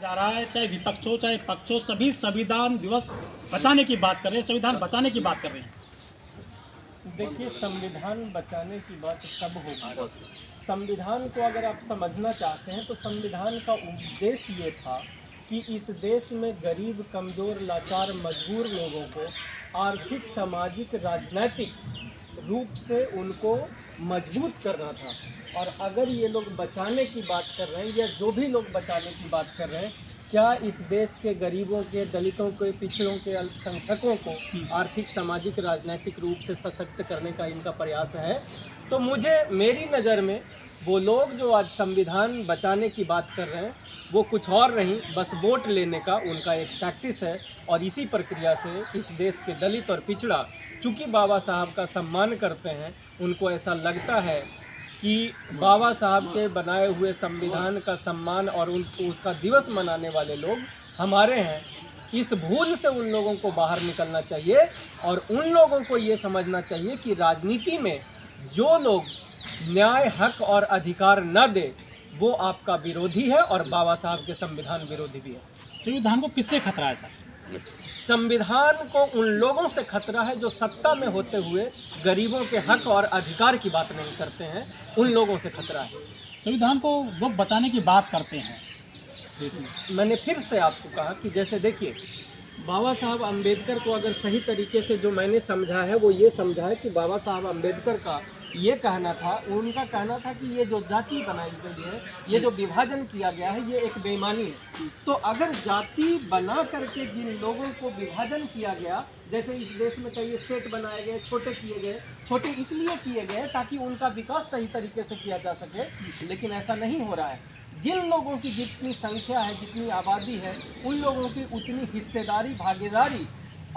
जा रहा है, चाहे विपक्ष हो चाहे पक्ष हो, सभी संविधान दिवस बचाने की बात कर रहे हैं, संविधान बचाने की बात कर रहे हैं। देखिए, संविधान बचाने की बात कब होगी? संविधान को अगर आप समझना चाहते हैं तो संविधान का उद्देश्य ये था कि इस देश में गरीब, कमज़ोर, लाचार, मजबूर लोगों को आर्थिक, सामाजिक, राजनैतिक रूप से उनको मजबूत करना था। और अगर ये लोग बचाने की बात कर रहे हैं या जो भी लोग बचाने की बात कर रहे हैं, क्या इस देश के गरीबों के, दलितों के, पिछड़ों के, अल्पसंख्यकों को आर्थिक, सामाजिक, राजनीतिक रूप से सशक्त करने का इनका प्रयास है? तो मेरी नज़र में वो लोग जो आज संविधान बचाने की बात कर रहे हैं वो कुछ और नहीं, बस वोट लेने का उनका एक टैक्टिस है। और इसी प्रक्रिया से इस देश के दलित और पिछड़ा चूँकि बाबा साहब का सम्मान करते हैं, उनको ऐसा लगता है कि बाबा साहब के बनाए हुए संविधान का सम्मान और उसका दिवस मनाने वाले लोग हमारे हैं। इस भूल से उन लोगों को बाहर निकलना चाहिए और उन लोगों को ये समझना चाहिए कि राजनीति में जो लोग न्याय, हक और अधिकार न दे वो आपका विरोधी है और बाबा साहब के संविधान विरोधी भी है। संविधान को किससे खतरा है सर? संविधान को उन लोगों से खतरा है जो सत्ता में होते हुए गरीबों के हक और अधिकार की बात नहीं करते हैं, उन लोगों से खतरा है। संविधान को लोग बचाने की बात करते हैं देश में। मैंने फिर से आपको कहा कि जैसे देखिए, बाबा साहब अम्बेडकर को अगर सही तरीके से जो मैंने समझा है वो ये समझा है कि बाबा साहब अम्बेडकर का ये कहना था, उनका कहना था कि ये जो जाति बनाई गई है, ये जो विभाजन किया गया है, ये एक बेईमानी है। तो अगर जाति बना करके जिन लोगों को विभाजन किया गया, जैसे इस देश में कई स्टेट बनाए गए, छोटे किए गए, छोटे इसलिए किए गए ताकि उनका विकास सही तरीके से किया जा सके, लेकिन ऐसा नहीं हो रहा है। जिन लोगों की जितनी संख्या है, जितनी आबादी है, उन लोगों की उतनी हिस्सेदारी, भागीदारी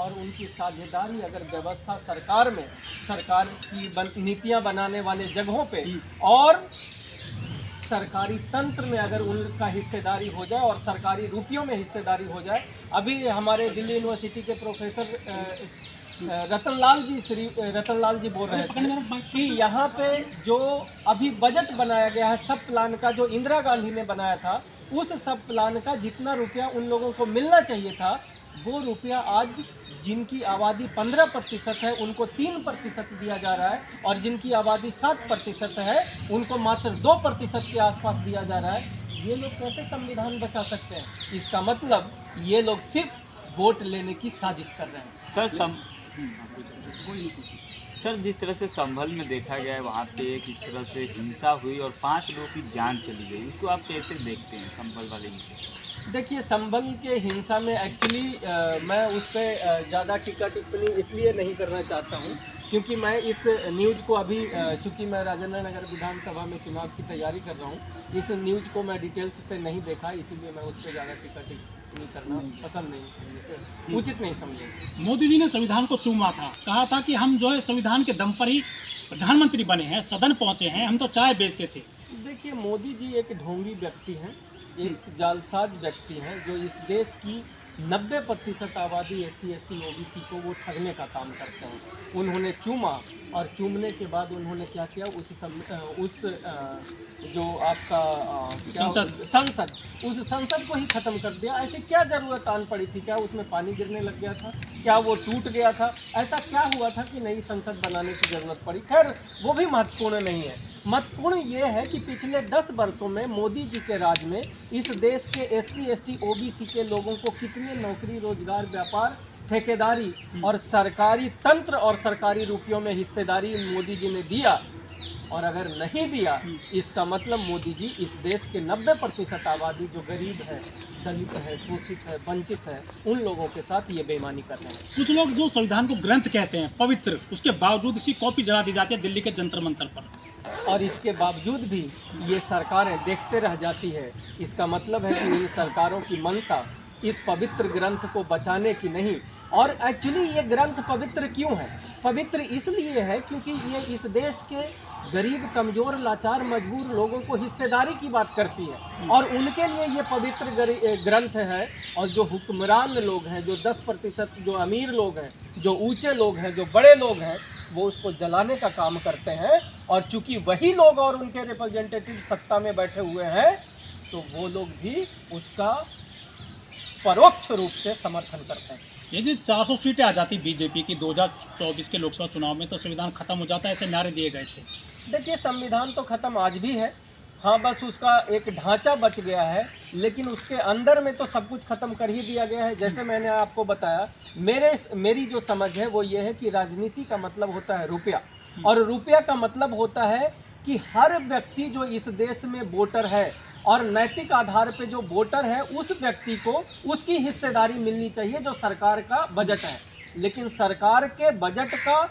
और उनकी साझेदारी अगर व्यवस्था सरकार में, सरकार की नीतियां बनाने वाले जगहों पे और सरकारी तंत्र में अगर उनका हिस्सेदारी हो जाए और सरकारी रुपयों में हिस्सेदारी हो जाए। अभी हमारे दिल्ली यूनिवर्सिटी के प्रोफेसर रतनलाल जी बोल रहे थे कि यहाँ पे जो अभी बजट बनाया गया है सब प्लान का, जो इंदिरा गांधी ने बनाया था, उस सब प्लान का जितना रुपया उन लोगों को मिलना चाहिए था, वो रुपया आज जिनकी आबादी 15% है उनको 3% दिया जा रहा है और जिनकी आबादी 7% है उनको मात्र 2% के आसपास दिया जा रहा है। ये लोग कैसे संविधान बचा सकते हैं? इसका मतलब ये लोग सिर्फ वोट लेने की साजिश कर रहे हैं। सर, जिस तरह से संभल में देखा गया है, वहाँ पे किस तरह से हिंसा हुई और 5 लोगों की जान चली गई, उसको आप कैसे देखते हैं संभल वाले हिंसा? देखिए, संभल के हिंसा में एक्चुअली मैं उस पर ज़्यादा टीका टिप्पणी इसलिए नहीं करना चाहता हूँ क्योंकि मैं इस न्यूज़ को अभी चूँकि मैं राजेंद्र नगर विधानसभा में चुनाव की तैयारी कर रहा हूँ, इस न्यूज़ को मैं डिटेल्स से नहीं देखा, इसीलिए मैं उस पर ज़्यादा टीका टिप्पणी करना पसंद नहीं, उचित नहीं समझे। मोदी जी ने संविधान को चूमा था, कहा था कि हम जो है संविधान के दम पर ही प्रधानमंत्री बने हैं, सदन पहुंचे हैं, हम तो चाय बेचते थे। देखिए, मोदी जी एक ढोंगी व्यक्ति हैं, एक जालसाज व्यक्ति हैं जो इस देश की 90% आबादी SC ST OBC को वो ठगने का काम करते हैं। उन्होंने चूमा और चूमने के बाद उन्होंने क्या किया, जो आपका संसद, उस संसद को ही ख़त्म कर दिया। ऐसे क्या ज़रूरत आन पड़ी थी? क्या उसमें पानी गिरने लग गया था? क्या वो टूट गया था? ऐसा क्या हुआ था कि नई संसद बनाने की ज़रूरत पड़ी? खैर, वो भी महत्वपूर्ण नहीं है। महत्वपूर्ण ये है कि पिछले 10 वर्षों में मोदी जी के राज में इस देश के SC ST OBC के लोगों को कितनी नौकरी, रोजगार, व्यापार, ठेकेदारी और सरकारी तंत्र और सरकारी रुपयों में हिस्सेदारी मोदी जी ने दिया। और अगर नहीं दिया, इसका मतलब मोदी जी इस देश के 90% आबादी जो गरीब है, दलित है, शोषित है, वंचित है, उन लोगों के साथ ये बेईमानी कर रहे हैं। कुछ लोग जो संविधान को ग्रंथ कहते हैं, पवित्र, उसके बावजूद इसकी कॉपी जला दी जाती है दिल्ली के जंतर मंतर पर, और इसके बावजूद भी ये सरकारें देखते रह जाती है। इसका मतलब है कि इन सरकारों की मंशा इस पवित्र ग्रंथ को बचाने की नहीं। और एक्चुअली ये ग्रंथ पवित्र क्यों है? पवित्र इसलिए है क्योंकि ये इस देश के गरीब, कमज़ोर, लाचार, मजबूर लोगों को हिस्सेदारी की बात करती है और उनके लिए ये पवित्र ग्रंथ है। और जो हुक्मरान लोग हैं, जो 10% जो अमीर लोग हैं, जो ऊंचे लोग हैं, जो बड़े लोग हैं, वो उसको जलाने का काम करते हैं। और चूंकि वही लोग और उनके रिप्रेजेंटेटिव सत्ता में बैठे हुए हैं, तो वो लोग भी उसका परोक्ष रूप से समर्थन करते हैं। यदि 400 सीटें आ जाती बीजेपी की 2024 के लोकसभा चुनाव में तो संविधान खत्म हो जाता है, ऐसे नारे दिए गए थे। देखिए, संविधान तो खत्म आज भी है, हाँ, बस उसका एक ढांचा बच गया है, लेकिन उसके अंदर में तो सब कुछ खत्म कर ही दिया गया है। जैसे मैंने आपको बताया, मेरी जो समझ है वो ये है कि राजनीति का मतलब होता है रुपया, और रुपया का मतलब होता है कि हर व्यक्ति जो इस देश में वोटर है और नैतिक आधार पे जो वोटर है, उस व्यक्ति को उसकी हिस्सेदारी मिलनी चाहिए जो सरकार का बजट है। लेकिन सरकार के बजट का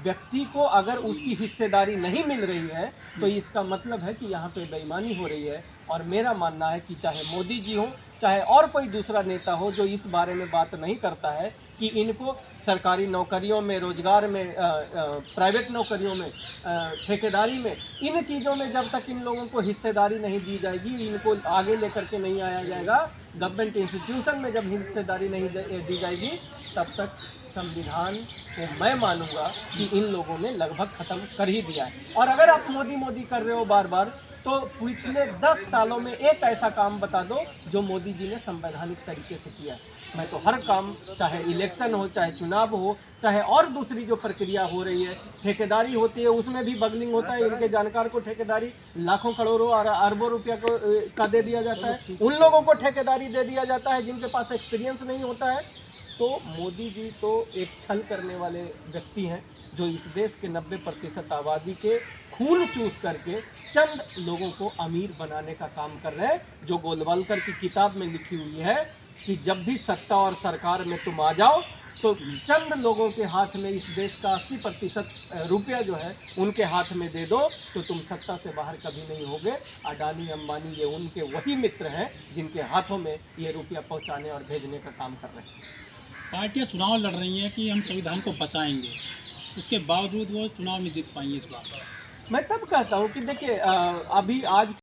व्यक्ति को अगर उसकी हिस्सेदारी नहीं मिल रही है तो इसका मतलब है कि यहाँ पे बेईमानी हो रही है। और मेरा मानना है कि चाहे मोदी जी हो, चाहे और कोई दूसरा नेता हो जो इस बारे में बात नहीं करता है कि इनको सरकारी नौकरियों में, रोजगार में, प्राइवेट नौकरियों में, ठेकेदारी में, इन चीज़ों में जब तक इन लोगों को हिस्सेदारी नहीं दी जाएगी, इनको आगे लेकर के नहीं आया जाएगा, गवर्नमेंट इंस्टीट्यूशन में जब हिस्सेदारी नहीं दी जाएगी, तब तक संविधान को मैं मानूंगा कि इन लोगों ने लगभग ख़त्म कर ही दिया है। और अगर आप मोदी मोदी कर रहे हो बार बार, तो पिछले 10 सालों में एक ऐसा काम बता दो जो मोदी जी ने संवैधानिक तरीके से किया है। मैं तो हर काम, चाहे इलेक्शन हो, चाहे चुनाव हो, चाहे और दूसरी जो प्रक्रिया हो रही है, ठेकेदारी होती है, उसमें भी बगलिंग होता है। इनके जानकार को ठेकेदारी लाखों करोड़ों और अरबों रुपया का दे दिया जाता है, उन लोगों को ठेकेदारी दे दिया जाता है जिनके पास एक्सपीरियंस नहीं होता है। तो मोदी जी तो एक छल करने वाले व्यक्ति हैं जो इस देश के 90% आबादी के खून चूस करके चंद लोगों को अमीर बनाने का काम कर रहे हैं। जो गोलवालकर की किताब में लिखी हुई है कि जब भी सत्ता और सरकार में तुम आ जाओ तो चंद लोगों के हाथ में इस देश का 80% रुपया जो है उनके हाथ में दे दो तो तुम सत्ता से बाहर कभी नहीं होगे। अडानी, अंबानी, ये उनके वही मित्र हैं जिनके हाथों में ये रुपया पहुंचाने और भेजने का काम कर रहे हैं। पार्टियां चुनाव लड़ रही हैं कि हम संविधान को बचाएंगे, उसके बावजूद वो चुनाव नहीं जीत पाएंगी इस बार। मैं तब कहता हूँ कि देखिए, अभी आज